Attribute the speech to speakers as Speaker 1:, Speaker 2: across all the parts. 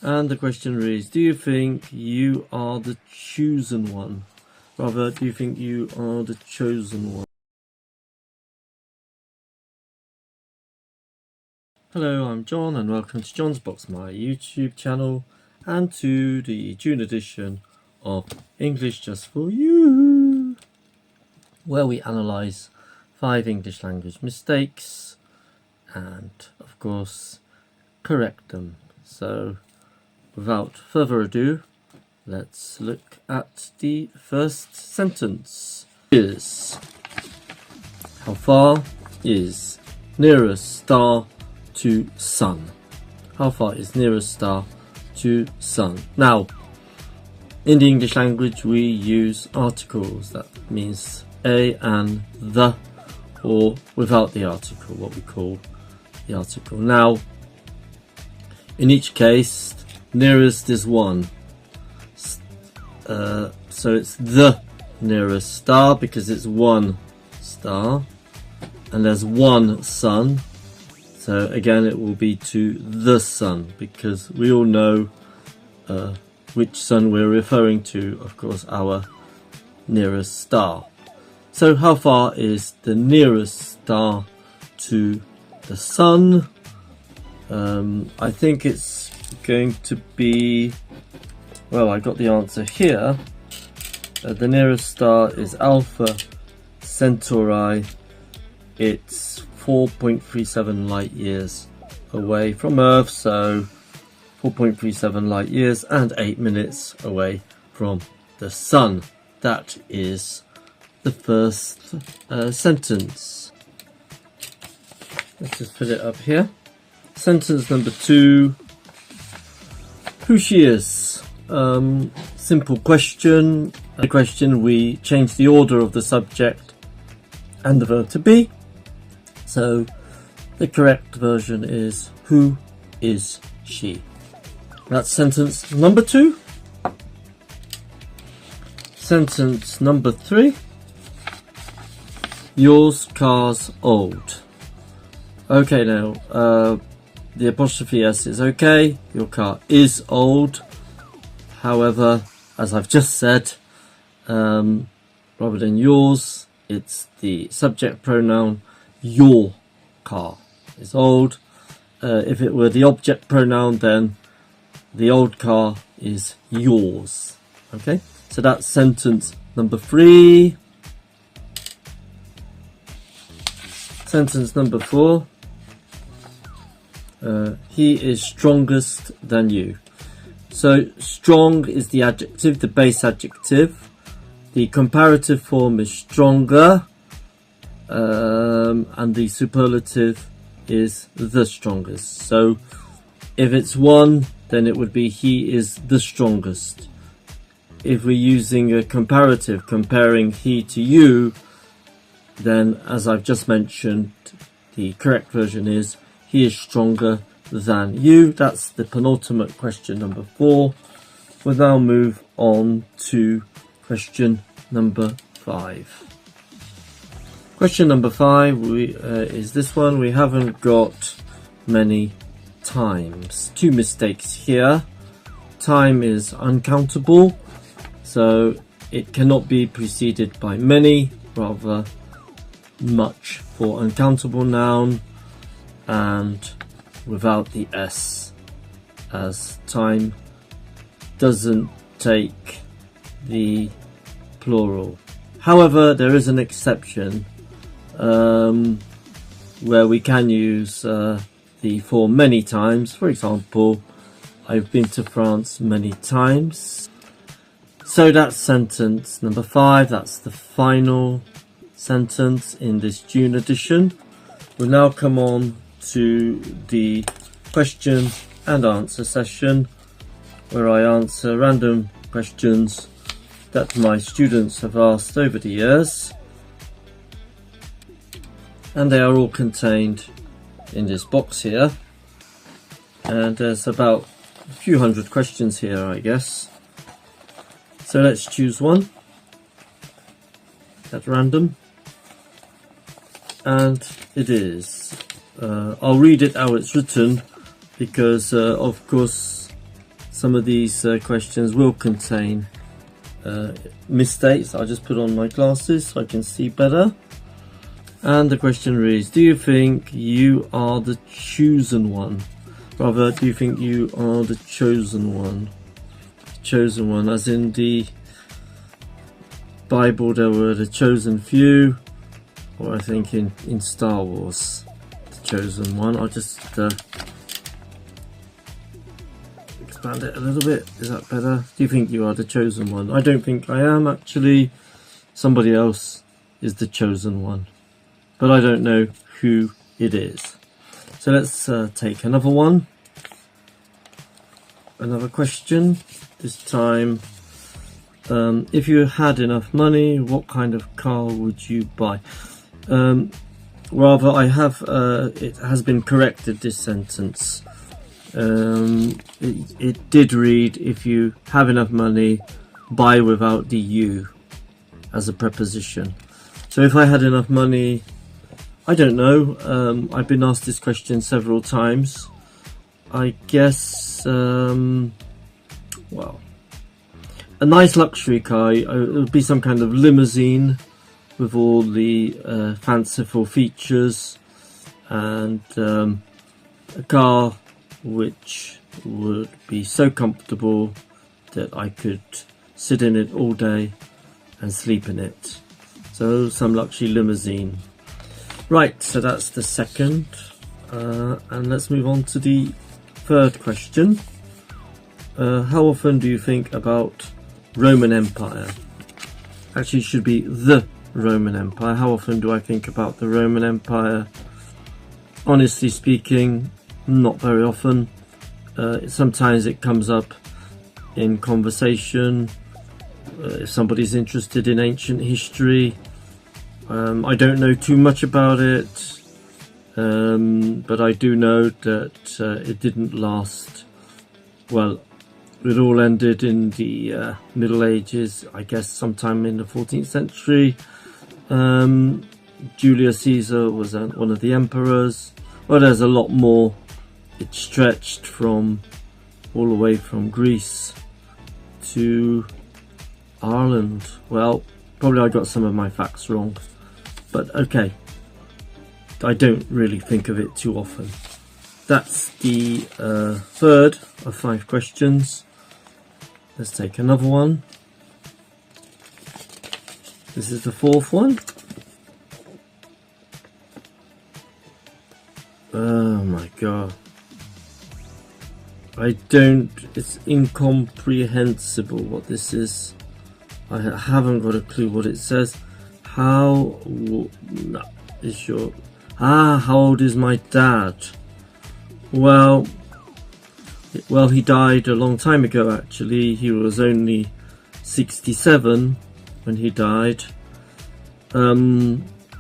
Speaker 1: And the question reads, do you think you are the chosen one? Rather, do you think you are the chosen one? Hello, I'm John and welcome to John's Box, my YouTube channel, and to the June edition of English Just For You, where we analyse 5 English language mistakes and, of course, correct them. So, without further ado, let's look at the first sentence. How far is nearest star to sun? How far is nearest star to sun? Now, in the English language we use articles. That means a and the, or without the article, what we call the article. Now, in each case, nearest is one. So it's the nearest star because it's one star, and there's one sun. So again, it will be to the sun because we all know which sun we're referring to, of course, our nearest star. So how far is the nearest star to the sun? I think it's going to be, well, I got the answer here. The nearest star is Alpha Centauri. It's 4.37 light years away from Earth, so 4.37 light years and 8 minutes away from the sun. That is the first sentence. Let's just put it up here. Sentence number 2. Who she is? Simple question. The question, we change the order of the subject and the verb to be. So the correct version is, who is she? That's sentence number 2. Sentence number 3. Yours car's old. Okay, now the apostrophe S is okay. Your car is old. However, as I've just said, rather than yours, it's the subject pronoun. Your car is old. If it were the object pronoun, then the old car is yours. Okay, so that's sentence number 3. Sentence number 4. He is strongest than you. So strong is the adjective, the base adjective. The comparative form is stronger. And the superlative is the strongest. So if it's one, then it would be he is the strongest. If we're using a comparative, comparing he to you, then as I've just mentioned, the correct version is he is stronger than you. That's the penultimate question, number 4. We'll now move on to question number 5. Question number 5 is this one. We haven't got many times. 2 mistakes here. Time is uncountable, so it cannot be preceded by many, rather much for uncountable noun, and without the S, as time doesn't take the plural. However, there is an exception where we can use the form many times. For example, I've been to France many times. So that's sentence number 5. That's the final sentence in this June edition. We'll now come on to the question and answer session, where I answer random questions that my students have asked over the years, and they are all contained in this box here, and there's about a few hundred questions here, I guess. So let's choose one at random, and it is I'll read it how it's written because of course some of these questions will contain mistakes. I'll just put on my glasses so I can see better. And the question reads, do you think you are the chosen one? Rather, do you think you are the chosen one? Chosen one, as in the Bible there were the chosen few, or I think in Star Wars, the chosen one. I'll just expand it a little bit. Is that better? Do you think you are the chosen one? I don't think I am, actually. Somebody else is the chosen one, but I don't know who it is. So let's take another one. Another question. This time, if you had enough money, what kind of car would you buy? Rather, I have it has been corrected, this sentence. It did read, if you have enough money, buy without the you as a preposition. So if I had enough money, I don't know. I've been asked this question several times. I guess, well, a nice luxury car. It would be some kind of limousine with all the fanciful features, and a car which would be so comfortable that I could sit in it all day and sleep in it. So some luxury limousine. Right, so that's the second, and let's move on to the third question. How often do you think about Roman Empire? Actually, it should be the Roman Empire. How often do I think about the Roman Empire? Honestly speaking, not very often. Sometimes it comes up in conversation if somebody's interested in ancient history. I don't know too much about it, but I do know that it didn't last. Well, it all ended in the Middle Ages, I guess sometime in the 14th century. Julius Caesar was one of the emperors. Well, there's a lot more. It stretched from all the way from Greece to Ireland. Well, probably I got some of my facts wrong, but okay. I don't really think of it too often. That's the third of 5 questions. Let's take another one. This is the fourth one. Oh my god. It's incomprehensible what this is. I haven't got a clue what it says. How old is my dad? Well, he died a long time ago, actually. He was only 67 when he died.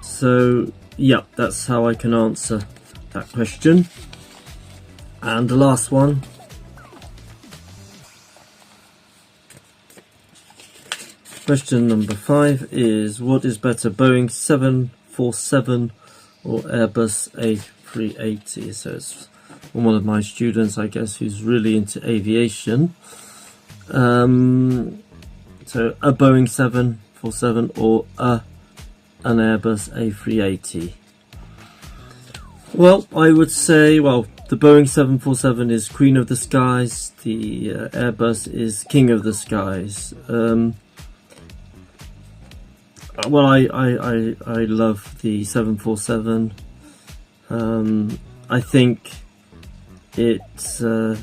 Speaker 1: So, yeah, that's how I can answer that question. And the last one. Question number 5 is, what is better, Boeing 747 or Airbus A380? So it's one of my students, I guess, who's really into aviation. So a Boeing 747 or an Airbus A380? Well, I would say, well, the Boeing 747 is Queen of the Skies, the Airbus is King of the Skies. Well, I love the 747. I think it's a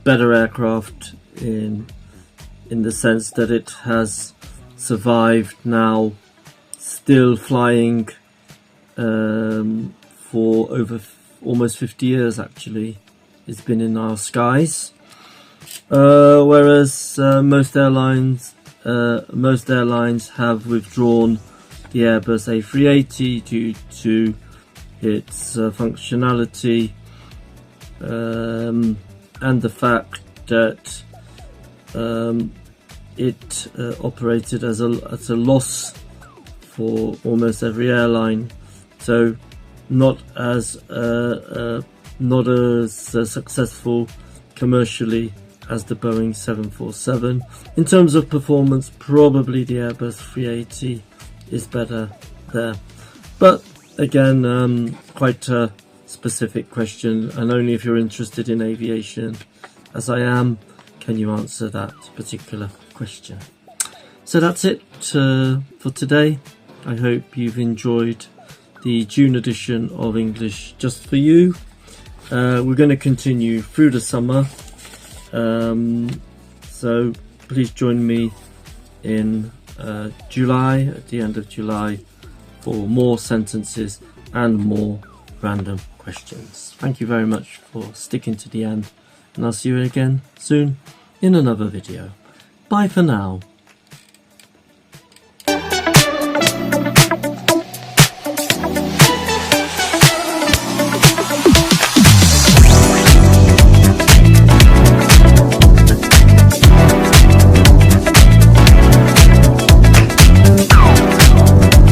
Speaker 1: better aircraft in the sense that it has survived now, still flying for over almost 50 years. Actually, it's been in our skies, whereas most airlines have withdrawn the Airbus A380 due to its functionality and the fact that it operated at a loss for almost every airline, so not as successful commercially as the Boeing 747. In terms of performance, probably the Airbus 380 is better there. But again, quite a specific question, and only if you're interested in aviation, as I am, can you answer that particular question. So that's it for today. I hope you've enjoyed the June edition of English Just For You. We're going to continue through the summer, so please join me in July, at the end of July, for more sentences and more random questions. Thank you very much for sticking to the end, and I'll see you again soon in another video. Bye for now.